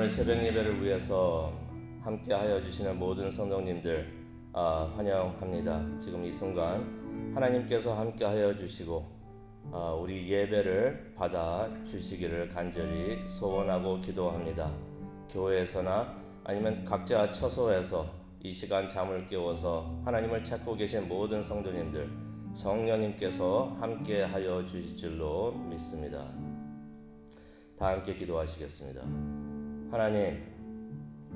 오늘 새벽 예배를 위해서 함께 하여 주시는 모든 성도님들 환영합니다. 지금 이 순간 하나님께서 함께 하여 주시고 우리 예배를 받아 주시기를 간절히 소원하고 기도합니다. 교회에서나 아니면 각자 처소에서 이 시간 잠을 깨워서 하나님을 찾고 계신 모든 성도님들, 성령님께서 함께 하여 주실 줄로 믿습니다. 다 함께 기도하시겠습니다.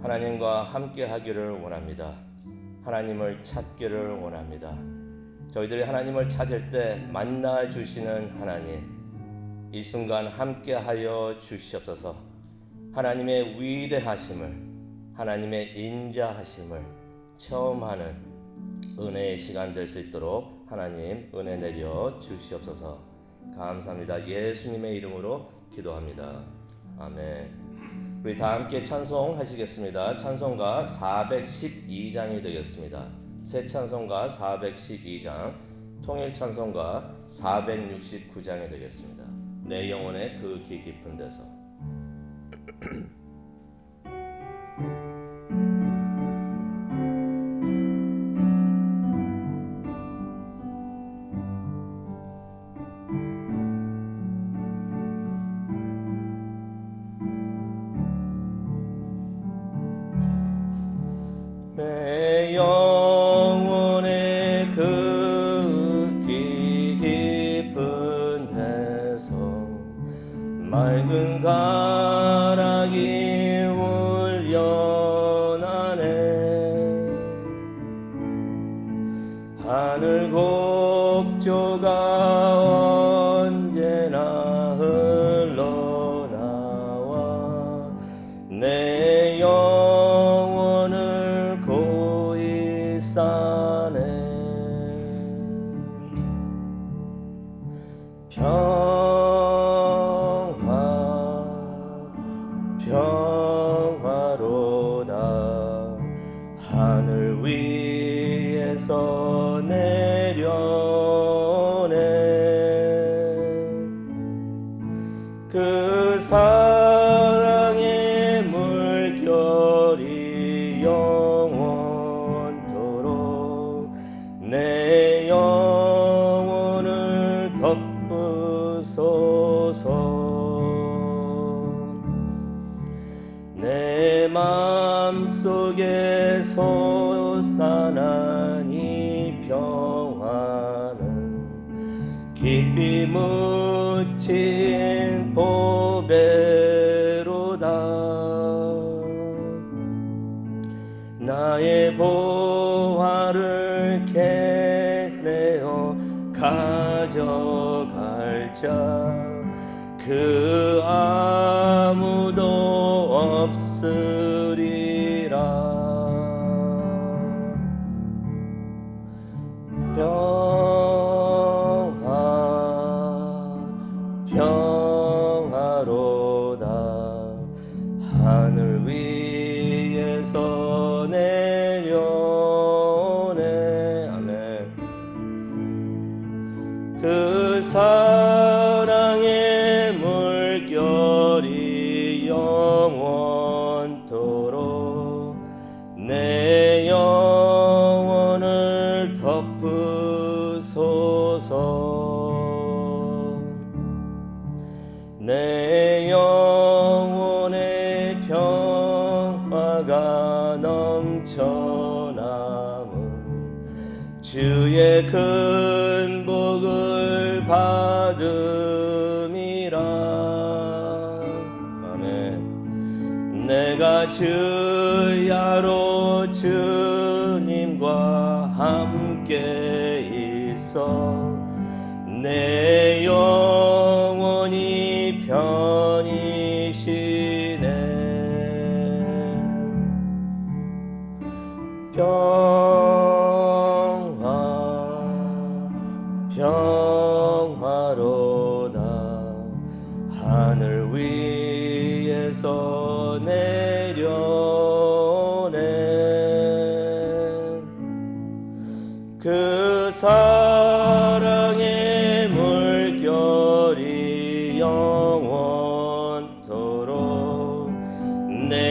하나님과 함께 하기를 원합니다. 하나님을 찾기를 원합니다. 저희들이 하나님을 찾을 때 만나 주시는 하나님, 이 순간 함께 하여 주시옵소서. 하나님의 위대하심을, 하나님의 인자하심을 체험하는 은혜의 시간 될 수 있도록 하나님 은혜 내려 주시옵소서. 감사합니다. 예수님의 이름으로 기도합니다. 아멘. 우리 다 함께 찬송하시겠습니다. 찬송가 412장이 되겠습니다. 새 찬송가 412장, 통일 찬송가 469장이 되겠습니다. 내 영혼의 그 기 깊은 데서. 내 영혼의 그 기 깊은 데서 맑은 가락이 울려나네. 하늘 곡조가 언제나 흘러나와 내 영혼을 고이 싸네. 평화로다. 하늘 위에서 내려오네. 그 사랑의 물결이 영원토록 내 영혼을 덮으소서. 내 마음속에 솟아난 이 평화는 깊이 묻힌 보배로다. 나의 보화를 캐내어 가져갈 자 그 아무도 없으리라. 평화로다. 하늘 위에서 내려오네. 아멘. 그 사랑의 물결이 영원토록 내 영혼을 덮으소서. 내 영혼의 평화가 넘쳐남은 주의 큰 복을 받음이라. 아멘. 내가 주야로 주님과 함께 있어 내 영혼이 편이시네. 평화로다. 하늘 위에서 내려오네. 그 사랑의 물결이 영원토록 내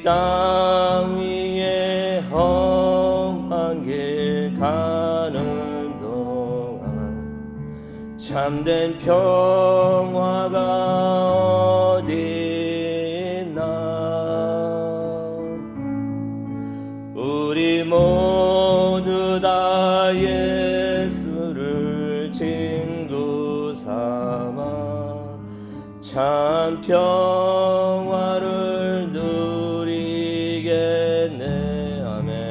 땅 위에 험한 길 가는 동안 참된 평화가 어디 있나. 우리 모두 다 예수를 친구 삼아 참 평화를 누리겠네. 아멘.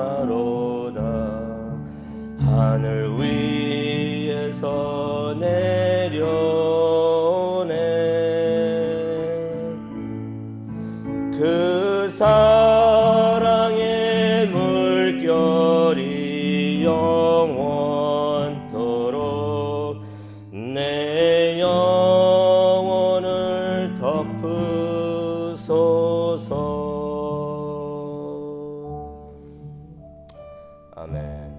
평화로다. 하늘 위에서 내려오네. 그 사랑의 물결이 영원토록 내 영혼을 덮으소서. 아멘.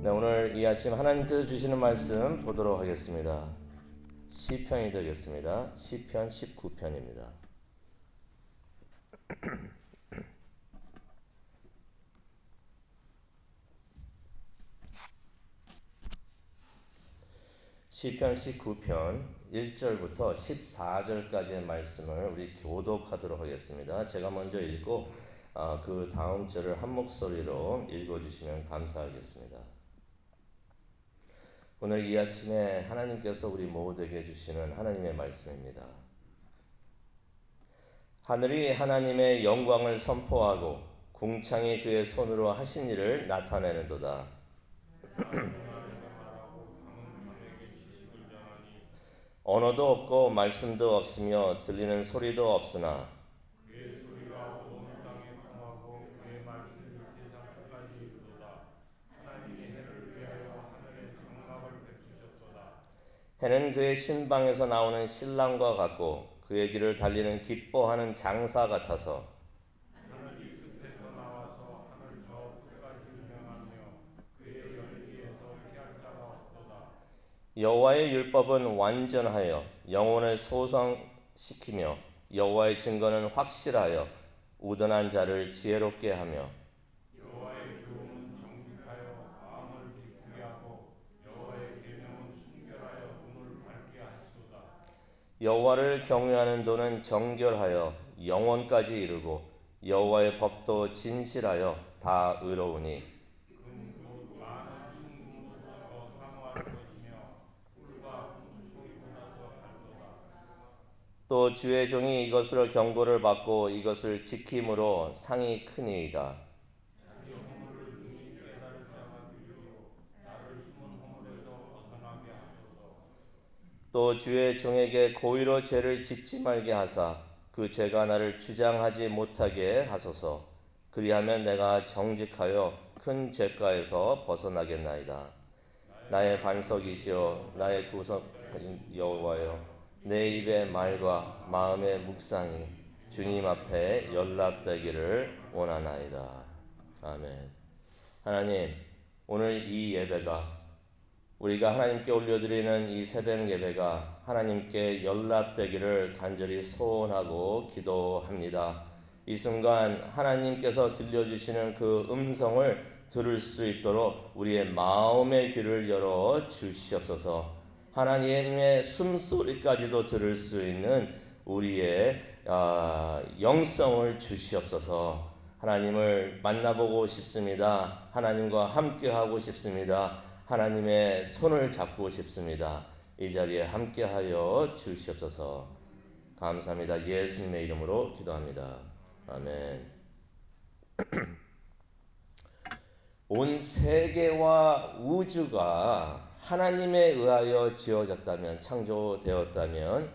네, 오늘 이 아침 하나님께서 주시는 말씀 보도록 하겠습니다. 시편이 되겠습니다. 시편 19편입니다. 시편 19편 1절부터 14절까지의 말씀을 우리 교독하도록 하겠습니다. 제가 먼저 읽고 그 다음 절을 한 목소리로 읽어주시면 감사하겠습니다. 오늘 이 아침에 하나님께서 우리 모두에게 주시는 하나님의 말씀입니다. 하늘이 하나님의 영광을 선포하고 궁창이 그의 손으로 하신 일을 나타내는도다. 언어도 없고 말씀도 없으며 들리는 소리도 없으나 그의 소리가 온 땅에 통하고 그의 말씀이 세상 끝까지 이르도다. 하나님이 해를 위하여 하늘에 장막을 베푸셨도다. 해는 그의 신방에서 나오는 신랑과 같고 그의 길을 달리는 기뻐하는 장사 같아서 하늘이 끝에서 나와서 하늘 저 끝까지 운행하며 그의 열기에서 피할 자가 없도다. 여호와의 율법은 완전하여 영혼을 소성시키며 여호와의 증거는 확실하여 우둔한 자를 지혜롭게 하며 여호와의 교훈은 정직하여 마음을 기쁘게 하고 여호와의 계명은 순결하여 눈을 밝게 하시도다. 여호와를 경외하는 도는 정결하여 영원까지 이르고 여호와의 법도 진실하여 다 의로우니 곧 많은 순금보다 더 사모할 것이며 꿀과 금송이보다 더 달도다. 또 주의 종이 이것으로 경고를 받고 이것을 지킴으로 상이 크니이다. 자기 허물을 능히 깨달을 자가 되리요 나를 숨은 허물에서 벗어나게 하소서. 또 주의 종에게 고의로 죄를 짓지 말게 하사 그 죄가 나를 주장하지 못하게 하소서. 그리하면 내가 정직하여 큰 죄가에서 벗어나겠나이다. 나의 반석이시여 나의 구속인 여호와여 내 입의 말과 마음의 묵상이 주님 앞에 연락되기를 원하나이다. 아멘. 하나님, 오늘 이 예배가 우리가 하나님께 올려드리는 이 새벽 예배가 하나님께 연락되기를 간절히 소원하고 기도합니다. 이 순간 하나님께서 들려주시는 그 음성을 들을 수 있도록 우리의 마음의 귀를 열어 주시옵소서. 하나님의 숨소리까지도 들을 수 있는 우리의 영성을 주시옵소서. 하나님을 만나보고 싶습니다. 하나님과 함께하고 싶습니다. 하나님의 손을 잡고 싶습니다. 이 자리에 함께하여 주시옵소서. 감사합니다. 예수님의 이름으로 기도합니다. 아멘. 온 세계와 우주가 하나님에 의하여 지어졌다면, 창조되었다면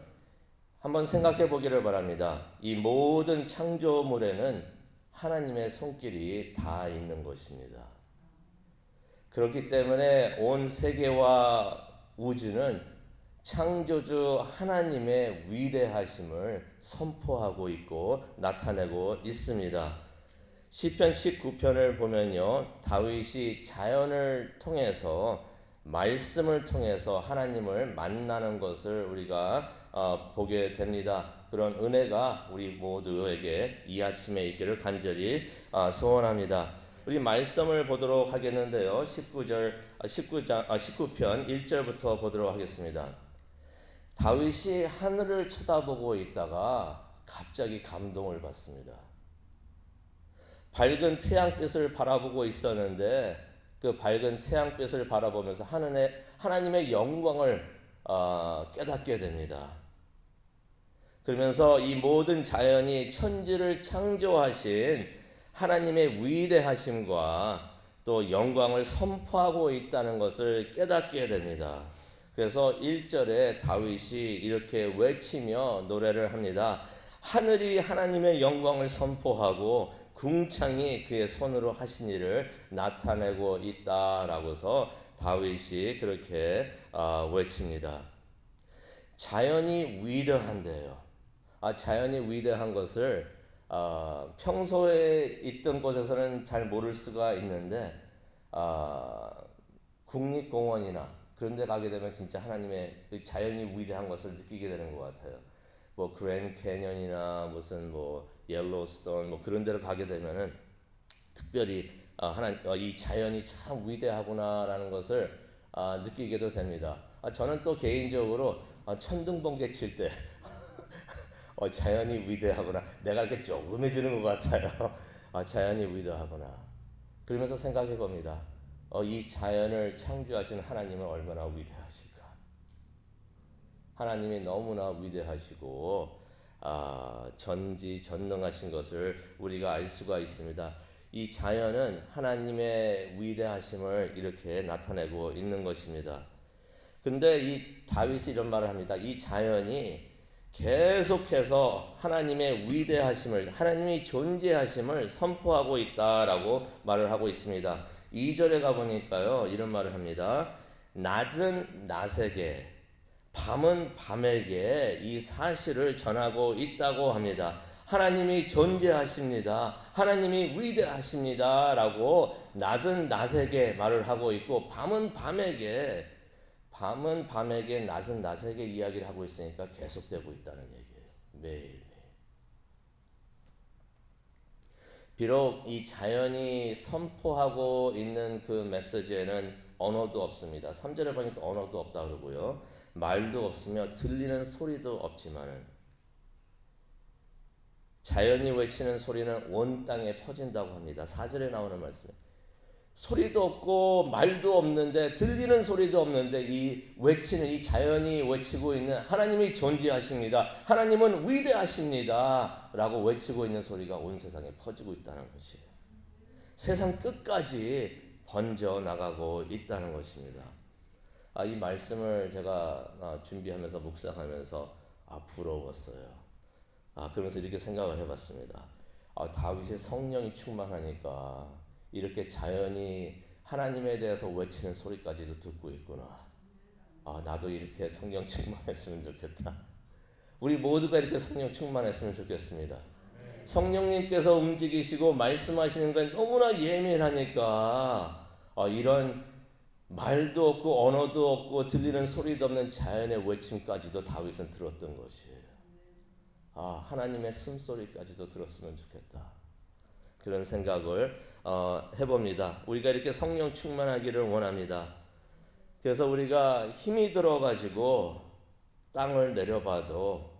한번 생각해 보기를 바랍니다. 이 모든 창조물에는 하나님의 손길이 다 있는 것입니다. 그렇기 때문에 온 세계와 우주는 창조주 하나님의 위대하심을 선포하고 있고 나타내고 있습니다. 시편 19편을 보면요, 다윗이 자연을 통해서 말씀을 통해서 하나님을 만나는 것을 우리가 보게 됩니다. 그런 은혜가 우리 모두에게 이 아침에 있기를 간절히 소원합니다. 우리 말씀을 보도록 하겠는데요. 19편 1절부터 보도록 하겠습니다. 다윗이 하늘을 쳐다보고 있다가 갑자기 감동을 받습니다. 밝은 태양빛을 바라보고 있었는데 그 밝은 태양빛을 바라보면서 하나님의 영광을 깨닫게 됩니다. 그러면서 이 모든 자연이 천지를 창조하신 하나님의 위대하심과 또 영광을 선포하고 있다는 것을 깨닫게 됩니다. 그래서 1절에 다윗이 이렇게 외치며 노래를 합니다. 하늘이 하나님의 영광을 선포하고 궁창이 그의 손으로 하신 일을 나타내고 있다라고서 다윗이 그렇게 외칩니다. 자연이 위대한데요. 자연이 위대한 것을 평소에 있던 곳에서는 잘 모를 수가 있는데 국립공원이나 그런 데 가게 되면 진짜 하나님의 그 자연이 위대한 것을 느끼게 되는 것 같아요. 뭐 그랜드 캐년이나 무슨 뭐 옐로스톤 뭐 그런 데를 가게 되면은 특별히 이 자연이 참 위대하구나라는 것을 느끼게도 됩니다. 저는 또 개인적으로 천둥번개 칠 때 자연이 위대하구나. 내가 이렇게 조금해지는 것 같아요. 자연이 위대하구나. 그러면서 생각해 봅니다. 이 자연을 창조하신 하나님은 얼마나 위대하실까. 하나님이 너무나 위대하시고 전지전능하신 것을 우리가 알 수가 있습니다. 이 자연은 하나님의 위대하심을 이렇게 나타내고 있는 것입니다. 근데 이 다윗이 이런 말을 합니다. 이 자연이 계속해서 하나님의 위대하심을, 하나님이 존재하심을 선포하고 있다라고 말을 하고 있습니다. 2절에 가보니까요, 이런 말을 합니다. 낮은 낮에게, 밤은 밤에게 이 사실을 전하고 있다고 합니다. 하나님이 존재하십니다. 하나님이 위대하십니다. 라고 낮은 낮에게 말을 하고 있고, 밤은 밤에게, 낮은 낮에게 이야기를 하고 있으니까 계속되고 있다는 얘기예요. 매일매일. 비록 이 자연이 선포하고 있는 그 메시지에는 언어도 없습니다. 3절에 보니까 언어도 없다 그러고요. 말도 없으며 들리는 소리도 없지만은 자연이 외치는 소리는 온 땅에 퍼진다고 합니다. 4절에 나오는 말씀. 소리도 없고 말도 없는데 들리는 소리도 없는데 이 자연이 외치고 있는 하나님이 존재하십니다. 하나님은 위대하십니다. 라고 외치고 있는 소리가 온 세상에 퍼지고 있다는 것이에요. 세상 끝까지 번져 나가고 있다는 것입니다. 이 말씀을 제가 준비하면서 묵상하면서 부러웠어요. 그러면서 이렇게 생각을 해봤습니다. 다윗의 성령이 충만하니까 이렇게 자연이 하나님에 대해서 외치는 소리까지도 듣고 있구나. 나도 이렇게 성령 충만했으면 좋겠다. 우리 모두가 이렇게 성령 충만했으면 좋겠습니다. 성령님께서 움직이시고 말씀하시는 건 너무나 예민하니까 이런 말도 없고 언어도 없고 들리는 소리도 없는 자연의 외침까지도 다윗은 들었던 것이에요. 하나님의 숨소리까지도 들었으면 좋겠다. 그런 생각을 해봅니다. 우리가 이렇게 성령 충만하기를 원합니다. 그래서 우리가 힘이 들어가지고 땅을 내려봐도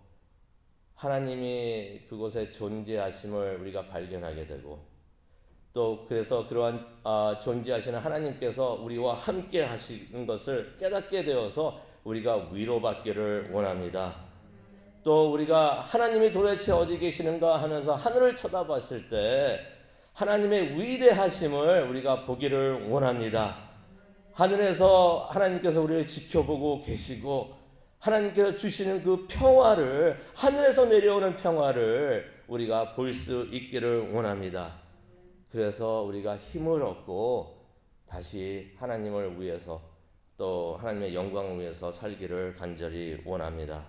하나님이 그곳에 존재하심을 우리가 발견하게 되고 또 그래서 그러한 존재하시는 하나님께서 우리와 함께 하시는 것을 깨닫게 되어서 우리가 위로받기를 원합니다. 또 우리가 하나님이 도대체 어디 계시는가 하면서 하늘을 쳐다봤을 때 하나님의 위대하심을 우리가 보기를 원합니다. 하늘에서 하나님께서 우리를 지켜보고 계시고 하나님께서 주시는 그 평화를, 하늘에서 내려오는 평화를 우리가 볼 수 있기를 원합니다. 그래서 우리가 힘을 얻고 다시 하나님을 위해서 또 하나님의 영광을 위해서 살기를 간절히 원합니다.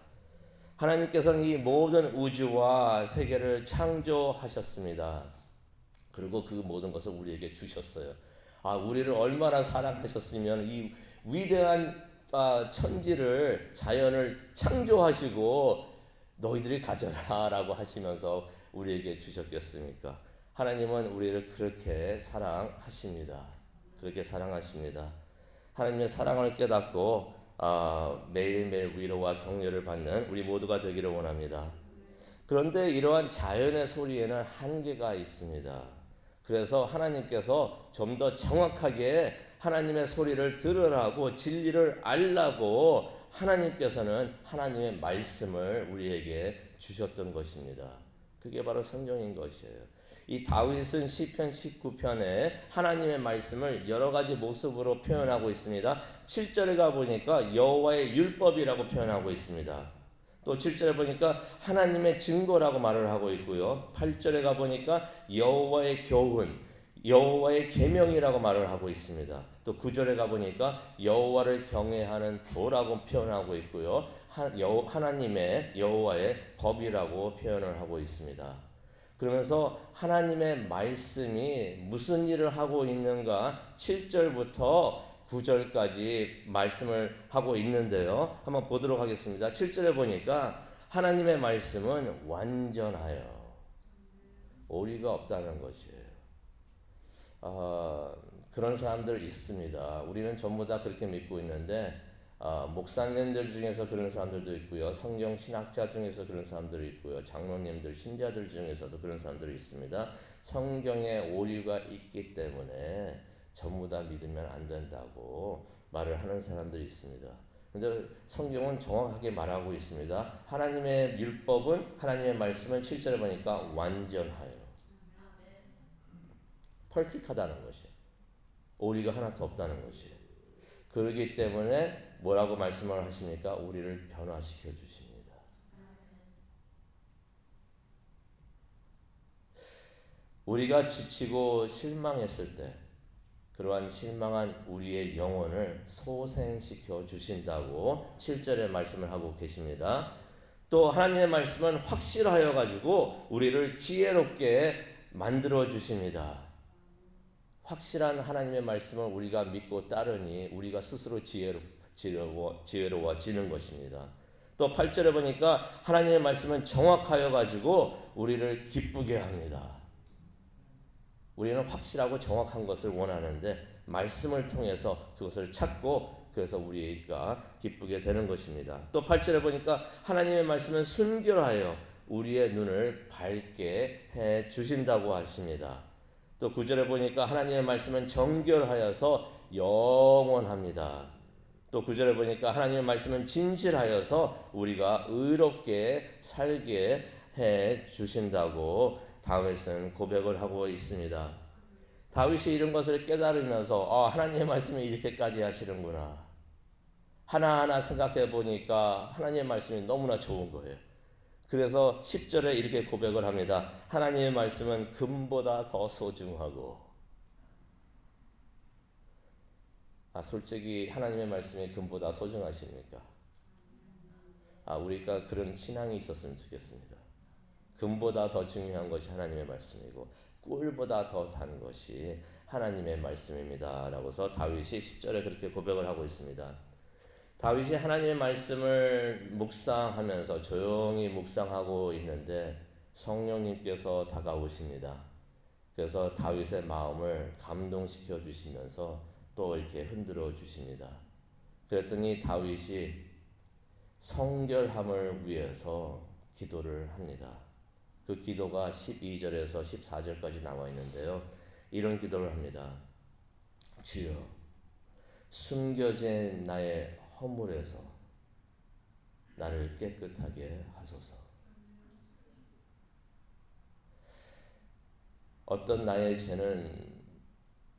하나님께서는 이 모든 우주와 세계를 창조하셨습니다. 그리고 그 모든 것을 우리에게 주셨어요. 우리를 얼마나 사랑하셨으면 이 위대한 천지를 자연을 창조하시고 너희들이 가져라 라고 하시면서 우리에게 주셨겠습니까? 하나님은 우리를 그렇게 사랑하십니다. 그렇게 사랑하십니다. 하나님의 사랑을 깨닫고 매일매일 위로와 격려를 받는 우리 모두가 되기를 원합니다. 그런데 이러한 자연의 소리에는 한계가 있습니다. 그래서 하나님께서 좀 더 정확하게 하나님의 소리를 들으라고 진리를 알라고 하나님께서는 하나님의 말씀을 우리에게 주셨던 것입니다. 그게 바로 성경인 것이에요. 이 다윗은 시편 19편에 하나님의 말씀을 여러 가지 모습으로 표현하고 있습니다. 7절에 가보니까 여호와의 율법이라고 표현하고 있습니다. 또 7절에 보니까 하나님의 증거라고 말을 하고 있고요. 8절에 가보니까 여호와의 교훈, 여호와의 계명이라고 말을 하고 있습니다. 또 9절에 가보니까 여호와를 경외하는 도라고 표현하고 있고요. 하나님의 여호와의 법이라고 표현을 하고 있습니다. 그러면서 하나님의 말씀이 무슨 일을 하고 있는가 7절부터 9절까지 말씀을 하고 있는데요. 한번 보도록 하겠습니다. 7절에 보니까 하나님의 말씀은 완전하여 오리가 없다는 것이에요. 그런 사람들 있습니다. 우리는 전부 다 그렇게 믿고 있는데 목사님들 중에서 그런 사람들도 있고요. 성경 신학자 중에서 그런 사람들이 있고요. 장로님들, 신자들 중에서도 그런 사람들이 있습니다. 성경에 오류가 있기 때문에 전부 다 믿으면 안 된다고 말을 하는 사람들이 있습니다. 그런데 성경은 정확하게 말하고 있습니다. 하나님의 율법은 하나님의 말씀은 7절에 보니까 완전하여 펄픽하다는 것이에요. 오리가 하나도 없다는 것이에요. 그러기 때문에 뭐라고 말씀을 하십니까? 우리를 변화시켜 주십니다. 우리가 지치고 실망했을 때 그러한 실망한 우리의 영혼을 소생시켜 주신다고 7절에 말씀을 하고 계십니다. 또 하나님의 말씀은 확실하여 가지고 우리를 지혜롭게 만들어 주십니다. 확실한 하나님의 말씀을 우리가 믿고 따르니 우리가 스스로 지혜로워지는 것입니다. 또 8절에 보니까 하나님의 말씀은 정확하여 가지고 우리를 기쁘게 합니다. 우리는 확실하고 정확한 것을 원하는데 말씀을 통해서 그것을 찾고 그래서 우리가 기쁘게 되는 것입니다. 또 8절에 보니까 하나님의 말씀은 순결하여 우리의 눈을 밝게 해 주신다고 하십니다. 또 9절에 보니까 하나님의 말씀은 정결하여서 영원합니다. 또 9절에 보니까 하나님의 말씀은 진실하여서 우리가 의롭게 살게 해 주신다고 다윗은 고백을 하고 있습니다. 다윗이 이런 것을 깨달으면서 하나님의 말씀이 이렇게까지 하시는구나. 하나하나 생각해 보니까 하나님의 말씀이 너무나 좋은 거예요. 그래서 10절에 이렇게 고백을 합니다. 하나님의 말씀은 금보다 더 소중하고 솔직히 하나님의 말씀이 금보다 소중하십니까? 우리가 그런 신앙이 있었으면 좋겠습니다. 금보다 더 중요한 것이 하나님의 말씀이고 꿀보다 더 단 것이 하나님의 말씀입니다. 라고서 다윗이 10절에 그렇게 고백을 하고 있습니다. 다윗이 하나님의 말씀을 묵상하면서 조용히 묵상하고 있는데 성령님께서 다가오십니다. 그래서 다윗의 마음을 감동시켜 주시면서 또 이렇게 흔들어 주십니다. 그랬더니 다윗이 성결함을 위해서 기도를 합니다. 그 기도가 12절에서 14절까지 나와 있는데요. 이런 기도를 합니다. 주여, 숨겨진 나의 허물에서 나를 깨끗하게 하소서. 어떤 나의 죄는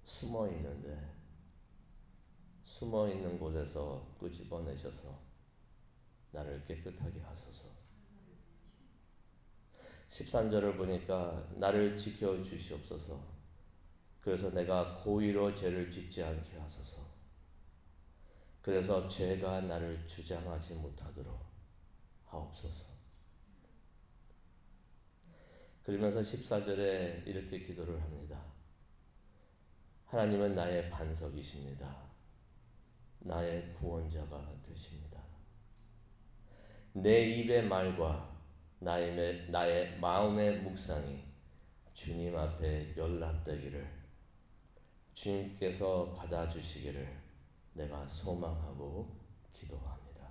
숨어 있는데 숨어 있는 곳에서 끄집어내셔서 나를 깨끗하게 하소서. 13절을 보니까 나를 지켜 주시옵소서. 그래서 내가 고의로 죄를 짓지 않게 하소서. 그래서 죄가 나를 주장하지 못하도록 하옵소서. 그러면서 14절에 이렇게 기도를 합니다. 하나님은 나의 반석이십니다. 나의 구원자가 되십니다. 내 입의 말과 나의 마음의 묵상이 주님 앞에 연락되기를, 주님께서 받아주시기를 내가 소망하고 기도합니다.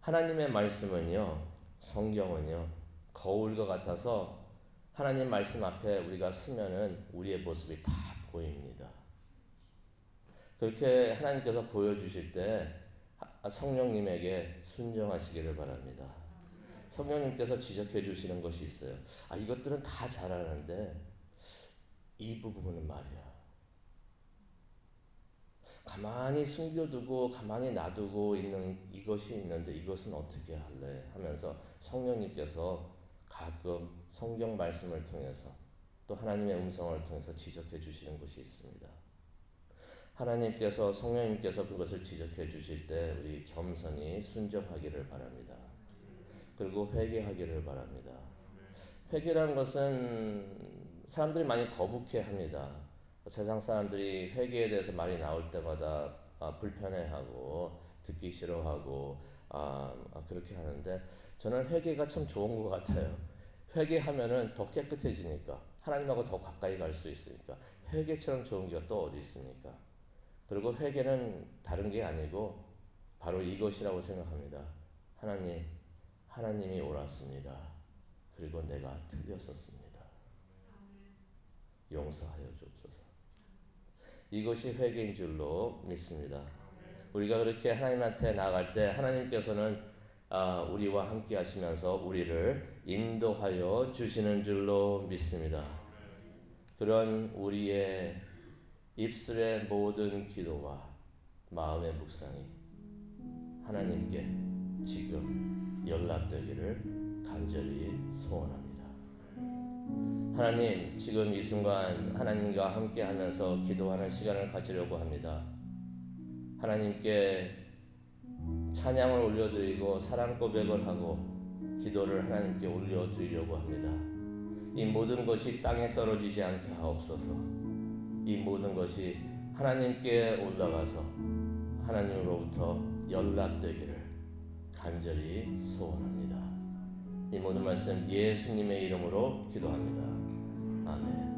하나님의 말씀은요, 성경은요, 거울과 같아서 하나님 말씀 앞에 우리가 서면은 우리의 모습이 다 보입니다. 그렇게 하나님께서 보여주실 때 성령님에게 순종하시기를 바랍니다. 성령님께서 지적해 주시는 것이 있어요. 이것들은 다 잘하는데 이 부분은 말이야, 가만히 숨겨두고 가만히 놔두고 있는 이것이 있는데 이것은 어떻게 할래 하면서 성령님께서 가끔 성경 말씀을 통해서 또 하나님의 음성을 통해서 지적해 주시는 것이 있습니다. 하나님께서, 성령님께서 그것을 지적해 주실 때 우리 겸손히 순종하기를 바랍니다. 그리고 회개하기를 바랍니다. 회개라는 것은 사람들이 많이 거북해 합니다. 세상 사람들이 회개에 대해서 말이 나올 때마다 불편해하고 듣기 싫어하고 그렇게 하는데, 저는 회개가 참 좋은 것 같아요. 회개하면은 더 깨끗해지니까, 하나님하고 더 가까이 갈 수 있으니까. 회개처럼 좋은 게 또 어디 있습니까? 그리고 회개는 다른 게 아니고 바로 이것이라고 생각합니다. 하나님이 옳았습니다. 그리고 내가 틀렸었습니다. 용서하여 주옵소서. 이것이 회개인 줄로 믿습니다. 우리가 그렇게 하나님한테 나아갈 때 하나님께서는 우리와 함께 하시면서 우리를 인도하여 주시는 줄로 믿습니다. 그런 우리의 입술의 모든 기도와 마음의 묵상이 하나님께 지금 연락되기를 간절히 소원합니다. 하나님, 지금 이 순간 하나님과 함께 하면서 기도하는 시간을 가지려고 합니다. 하나님께 찬양을 올려드리고 사랑 고백을 하고 기도를 하나님께 올려드리려고 합니다. 이 모든 것이 땅에 떨어지지 않게 하옵소서. 이 모든 것이 하나님께 올라가서 하나님으로부터 연락되기를 간절히 소원합니다. 이 모든 말씀 예수님의 이름으로 기도합니다. 아멘.